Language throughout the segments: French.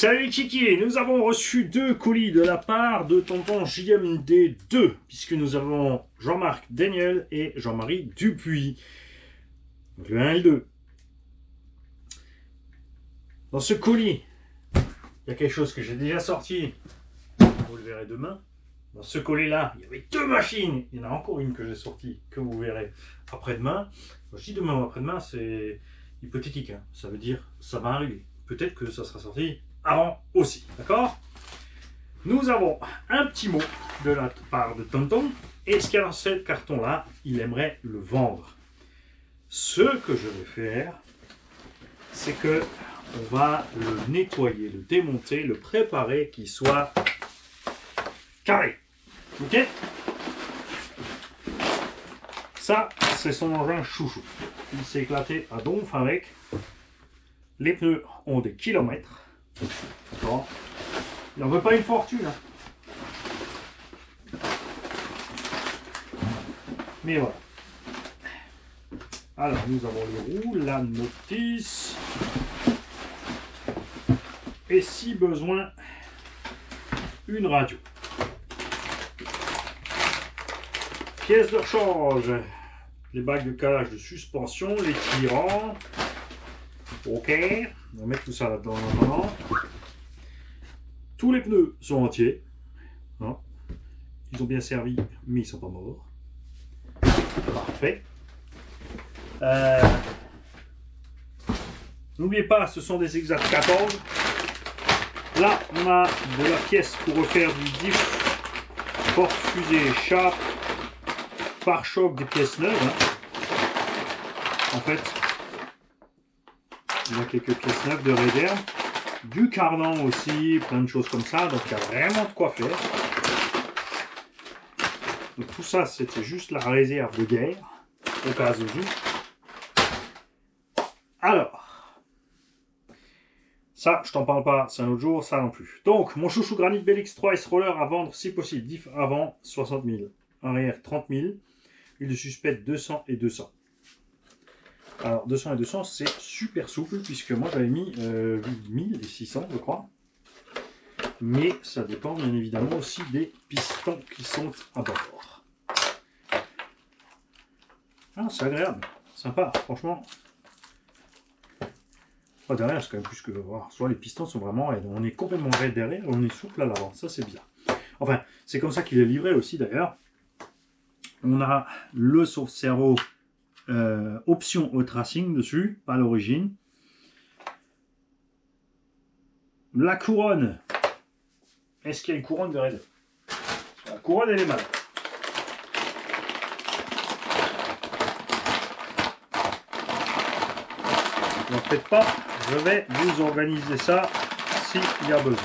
Salut Kiki, nous avons reçu 2 colis de la part de tonton JMD2, puisque nous avons Jean-Marc Daniel et Jean-Marie Dupuis. Donc le 1 et le 2. Dans ce colis, il y a quelque chose que j'ai déjà sorti, vous le verrez demain. Dans ce colis-là, il y avait 2 machines. Il y en a encore une que j'ai sortie, que vous verrez après-demain. Quand je dis demain ou après-demain, c'est hypothétique, hein. Ça veut dire ça va arriver. Peut-être que ça sera sorti avant aussi, d'accord? Nous avons un petit mot de la part de tonton, et ce qu'il y a dans ce carton-là, il aimerait le vendre. Ce que je vais faire, c'est que on va le nettoyer, le démonter, le préparer, qu'il soit carré. Ok? Ça, c'est son engin chouchou. Il s'est éclaté à donf avec. Les pneus ont des kilomètres. D'accord? Il n'en veut pas une fortune. Hein. Mais voilà. Alors, nous avons les roues, la notice. Et si besoin, une radio. Pièces de rechange. Les bagues de calage de suspension, les tirants. Ok. On va mettre tout ça là-dedans en attendant. Tous les pneus sont entiers. Non. Ils ont bien servi, mais ils ne sont pas morts. Parfait. N'oubliez pas, ce sont des exacts 14. Là, on a de la pièce pour refaire du diff, porte-fusée, chape, pare-choc, des pièces neuves. Hein. En fait, il y a quelques pièces neuves de Raider, du cardan aussi, plein de choses comme ça. Donc, il y a vraiment de quoi faire. Donc, tout ça, c'était juste la réserve de guerre, au cas où. Alors. Ça, je t'en parle pas, c'est un autre jour, ça non plus. Donc, mon chouchou Granit BLX3 S-Roller à vendre si possible. Diff avant 60 000, arrière 30 000, huile de suspecte 200 et 200. Alors, 200 et 200, c'est super souple, puisque moi j'avais mis 1600, je crois. Mais ça dépend bien évidemment aussi des pistons qui sont à bord. Ah, c'est agréable, sympa, franchement. Derrière, c'est quand même plus que voir. Soit les pistons sont vraiment raides. On est complètement raide derrière et on est souple à l'avant. Ça, c'est bien. Enfin, c'est comme ça qu'il est livré aussi d'ailleurs. On a le sauve-cerveau option au tracing dessus, pas à l'origine. La couronne. Est-ce qu'il y a une couronne de raid? La couronne, elle est mal. Ne faites pas. Je vais vous organiser ça s'il y a besoin.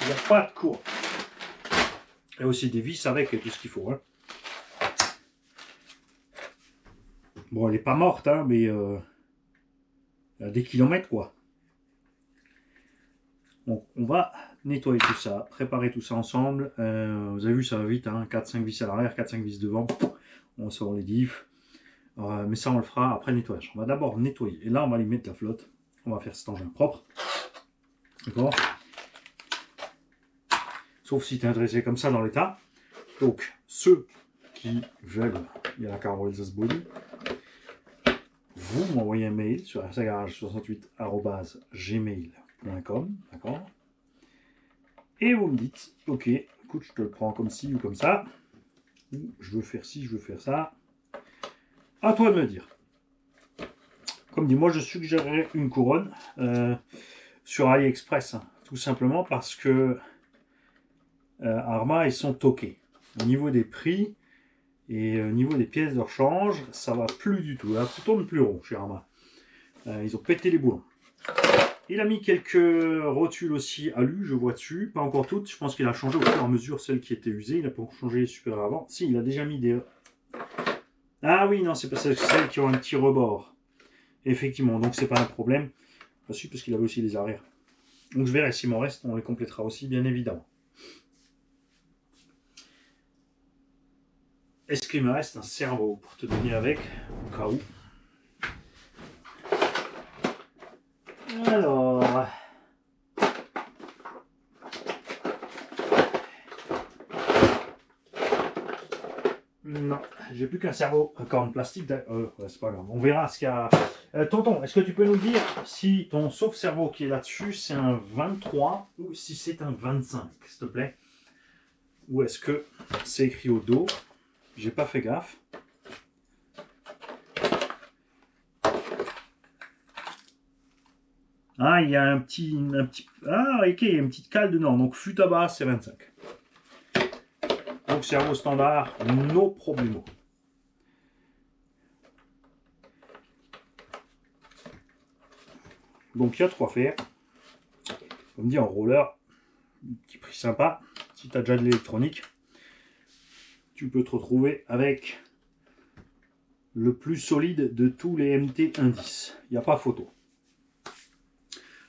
Il n'y a pas de cours. Il y a aussi des vis avec et tout ce qu'il faut. Hein. Bon, elle n'est pas morte, hein, mais il y a des kilomètres, quoi. Donc, on va nettoyer tout ça, préparer tout ça ensemble. Vous avez vu, ça va vite, hein, 4-5 vis à l'arrière, 4-5 vis devant. On sort les diffs. Mais ça, on le fera après le nettoyage. On va d'abord nettoyer. Et là, on va les mettre la flotte. On va faire cet engin propre. D'accord? Sauf si tu es intéressé comme ça dans l'état. Donc, ceux qui veulent, il y a la Carwells Body. Vous m'envoyez un mail sur rsagarage68@gmail.com. D'accord? Et vous me dites, ok, écoute, je te le prends comme ci ou comme ça. Ou je veux faire ci, je veux faire ça. À toi de me dire. Comme dit, moi je suggérerais une couronne sur AliExpress. Hein, tout simplement parce que Arma, ils sont toqués. Au niveau des prix et au niveau des pièces de rechange, ça va plus du tout. Là, tout tourne plus rond chez Arma. Ils ont pété les boulons. Il a mis quelques rotules aussi alu, je vois dessus. Pas encore toutes. Je pense qu'il a changé au fur et à mesure celles qui étaient usées. Il n'a pas changé les super avant. Si, il a déjà mis des... Ah oui, non, c'est pas celles qui ont un petit rebord. Effectivement, donc c'est pas un problème. Enfin, si, parce qu'il avait aussi les arrières. Donc je verrai s'il m'en reste. On les complétera aussi, bien évidemment. est-ce qu'il me reste un cerveau pour te donner avec, au cas où. Alors... Non, j'ai plus qu'un cerveau encore en plastique. Ouais, c'est pas grave, on verra ce qu'il y a. Tonton, est-ce que tu peux nous dire si ton sauve-cerveau qui est là-dessus, c'est un 23 ou si c'est un 25, s'il te plaît? Ou est-ce que c'est écrit au dos? J'ai pas fait gaffe. Ah, il y a un petit... Ah, ok, il y a une petite cale dedans. Donc, fut à base, c'est 25. Donc, cerveau standard, no problemo. Donc, il y a de quoi faire. Comme dit en roller, petit prix sympa. Si tu as déjà de l'électronique, tu peux te retrouver avec le plus solide de tous les MT Indice. Il n'y a pas photo.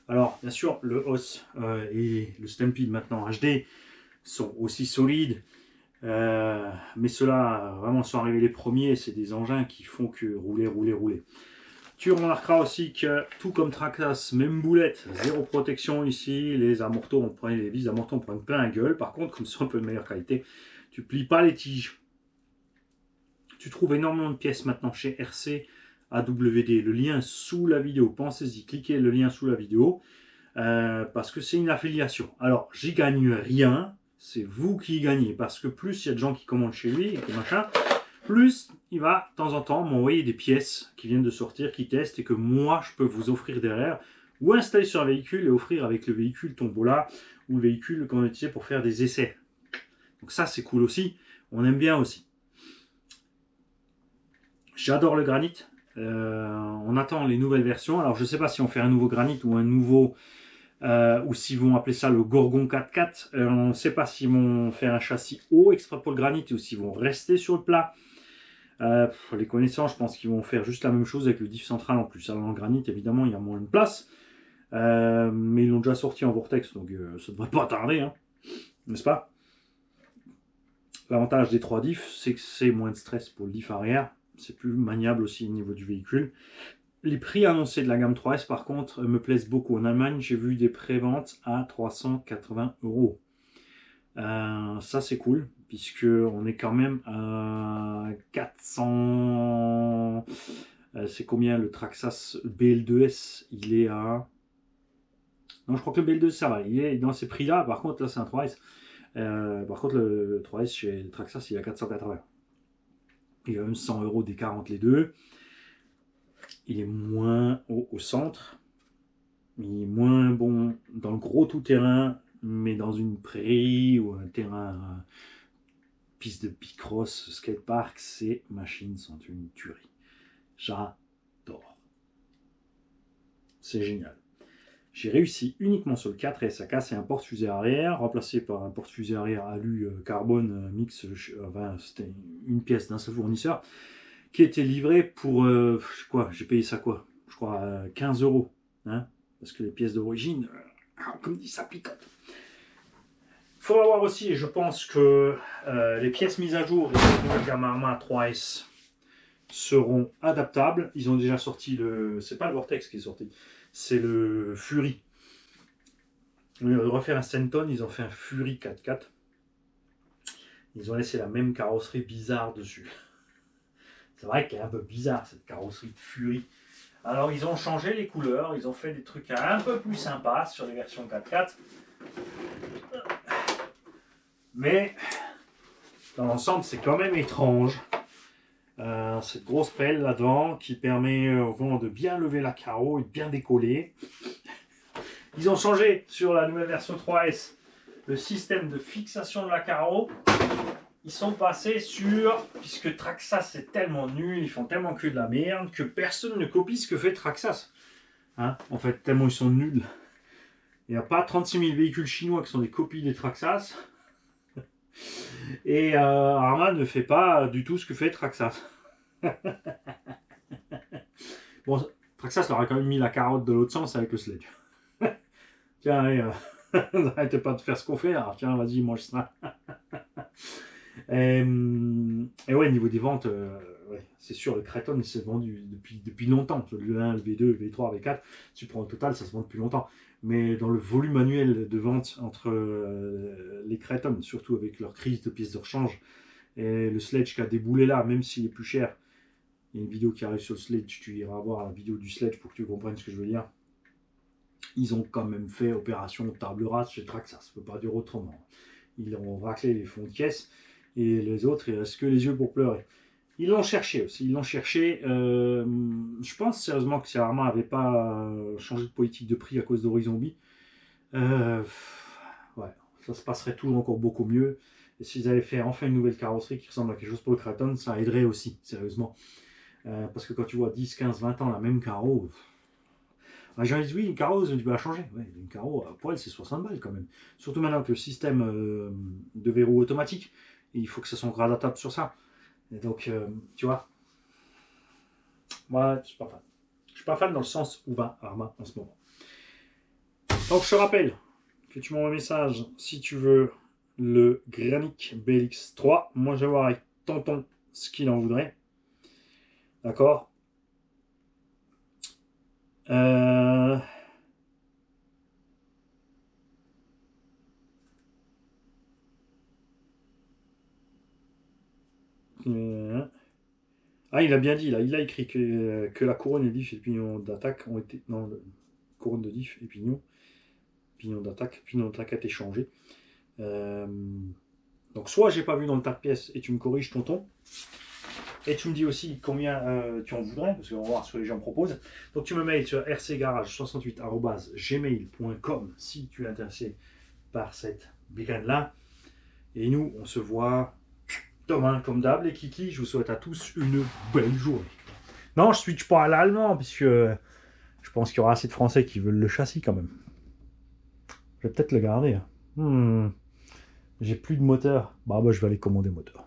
Alors, bien sûr, le OS et le Stampede maintenant HD sont aussi solides. Mais ceux-là, vraiment, sont arrivés les premiers. C'est des engins qui font que rouler. Tu remarqueras aussi que, tout comme Traxxas, même boulette, zéro protection ici. Les amortos, les vis amortos, on prend plein la gueule. Par contre, comme c'est un peu de meilleure qualité, tu plies pas les tiges. Tu trouves énormément de pièces maintenant chez RC AWD. Le lien sous la vidéo. Pensez-y, cliquez le lien sous la vidéo. Parce que c'est une affiliation. Alors, j'y gagne rien. C'est vous qui y gagnez. Parce que plus il y a de gens qui commandent chez lui et que machin, plus il va de temps en temps m'envoyer des pièces qui viennent de sortir, qui testent et que moi je peux vous offrir derrière ou installer sur un véhicule et offrir avec le véhicule Tombola ou le véhicule qu'on utilise pour faire des essais. Donc ça c'est cool aussi. On aime bien aussi. J'adore le granit. On attend les nouvelles versions. Alors je ne sais pas si on fait un nouveau granit ou un nouveau... ou s'ils vont appeler ça le Gorgon 4x4. On ne sait pas s'ils vont faire un châssis haut exprès pour le granit ou s'ils vont rester sur le plat. Les connaissants, je pense qu'ils vont faire juste la même chose avec le diff central en plus. Alors en granit, évidemment, il y a moins de place. Mais ils l'ont déjà sorti en vortex, donc ça ne devrait pas tarder, hein, n'est-ce pas? L'avantage des 3 diffs, c'est que c'est moins de stress pour le diff arrière. C'est plus maniable aussi au niveau du véhicule. Les prix annoncés de la gamme 3S, par contre, me plaisent beaucoup. En Allemagne, j'ai vu des préventes à 380 €. Ça, c'est cool, puisque on est quand même à 400... c'est combien le Traxxas BL2S? Il est à... Non, je crois que le BL2S, ça va. Il est dans ces prix-là. Par contre, là, c'est un 3S. Par contre, le 3S chez Traxxas, il est à 480. Il y a même 100 € d'écart entre les deux. Il est moins haut au centre. Il est moins bon dans le gros tout-terrain, mais dans une prairie ou un terrain, piste de bicross, skatepark, ces machines sont une tuerie. J'adore. C'est génial. J'ai réussi uniquement sur le 4S à casser un porte-fusée arrière, remplacé par un porte-fusée arrière alu carbone mix, enfin, c'était une pièce d'un seul fournisseur, qui était livré pour, quoi, j'ai payé ça quoi? Je crois 15 €, hein, parce que les pièces d'origine, comme dit, ça picote. Il faut avoir aussi, et je pense que les pièces mises à jour et la nouvelle gamme Arma 3S seront adaptables. Ils ont déjà sorti le... C'est pas le Vortex qui est sorti, c'est le Fury. Au lieu de refaire un Stenton, ils ont fait un Fury 4x4. Ils ont laissé la même carrosserie bizarre dessus. C'est vrai qu'elle est un peu bizarre cette carrosserie de Fury. Alors ils ont changé les couleurs, ils ont fait des trucs un peu plus sympas sur les versions 4x4. Mais dans l'ensemble c'est quand même étrange. Cette grosse pelle là-devant qui permet de bien lever la carreau et de bien décoller. Ils ont changé sur la nouvelle version 3S le système de fixation de la carreau. Ils sont passés sur, puisque Traxxas c'est tellement nul, ils font tellement que de la merde que personne ne copie ce que fait Traxxas. Hein, en fait, tellement ils sont nuls. Il n'y a pas 36 000 véhicules chinois qui sont des copies des Traxxas. Et Arma ne fait pas du tout ce que fait Traxxas. Bon, Traxxas leur a quand même mis la carotte de l'autre sens avec le sledge. Tiens, n'arrêtez pas de faire ce qu'on fait. Alors, tiens, vas-y, mange ça. Et ouais, niveau des ventes, ouais, c'est sûr, le Kraton il s'est vendu depuis longtemps. Le V1, le V2, le V3, le V4, tu prends le total, ça se vend depuis longtemps. Mais dans le volume annuel de vente entre les Kraton, surtout avec leur crise de pièces de rechange, et le Sledge qui a déboulé là, même s'il est plus cher, il y a une vidéo qui arrive sur le Sledge, tu iras voir la vidéo du Sledge pour que tu comprennes ce que je veux dire. Ils ont quand même fait opération table rase chez Traxxas, ça ne peut pas dire autrement. Ils ont raclé les fonds de caisse et les autres, il reste que les yeux pour pleurer. Ils l'ont cherché aussi, ils l'ont cherché. Je pense sérieusement que si Arma n'avait pas changé de politique de prix à cause d'Horizon Zombie, ouais, ça se passerait tout encore beaucoup mieux. Et s'ils avaient fait enfin une nouvelle carrosserie qui ressemble à quelque chose pour le Kraton, ça aiderait aussi, sérieusement. Parce que quand tu vois 10, 15, 20 ans la même carreau, les gens disent oui, une carreau, tu peux la changer. Ouais, une carreau à poil, c'est 60 balles quand même. Surtout maintenant que le système de verrou automatique, il faut que ça soit encore adaptable sur ça. Et donc, tu vois, moi, je suis pas fan. Je suis pas fan dans le sens où va Arma en ce moment. Donc, je te rappelle que tu m'envoies un message si tu veux le Granic BLX3. Moi, je vais voir avec Tonton ce qu'il en voudrait. D'accord. Ah, il a bien dit, là. Il a écrit que la couronne et diff et pignon d'attaque ont été... Non, couronne de diff et pignon d'attaque a été changé. Donc soit j'ai pas vu dans le tas de pièces et tu me corriges, Tonton, et tu me dis aussi combien tu en voudrais, parce qu'on va voir ce que les gens proposent. Donc tu me mails sur rcgarage68@gmail.com si tu es intéressé par cette bécane là. Et nous, on se voit demain comme d'hab, les kikis. Je vous souhaite à tous une belle journée. Non, je switch pas à l'allemand, puisque je pense qu'il y aura assez de Français qui veulent le châssis quand même. Je vais peut-être le garder. J'ai plus de moteur. Bah, je vais aller commander moteur.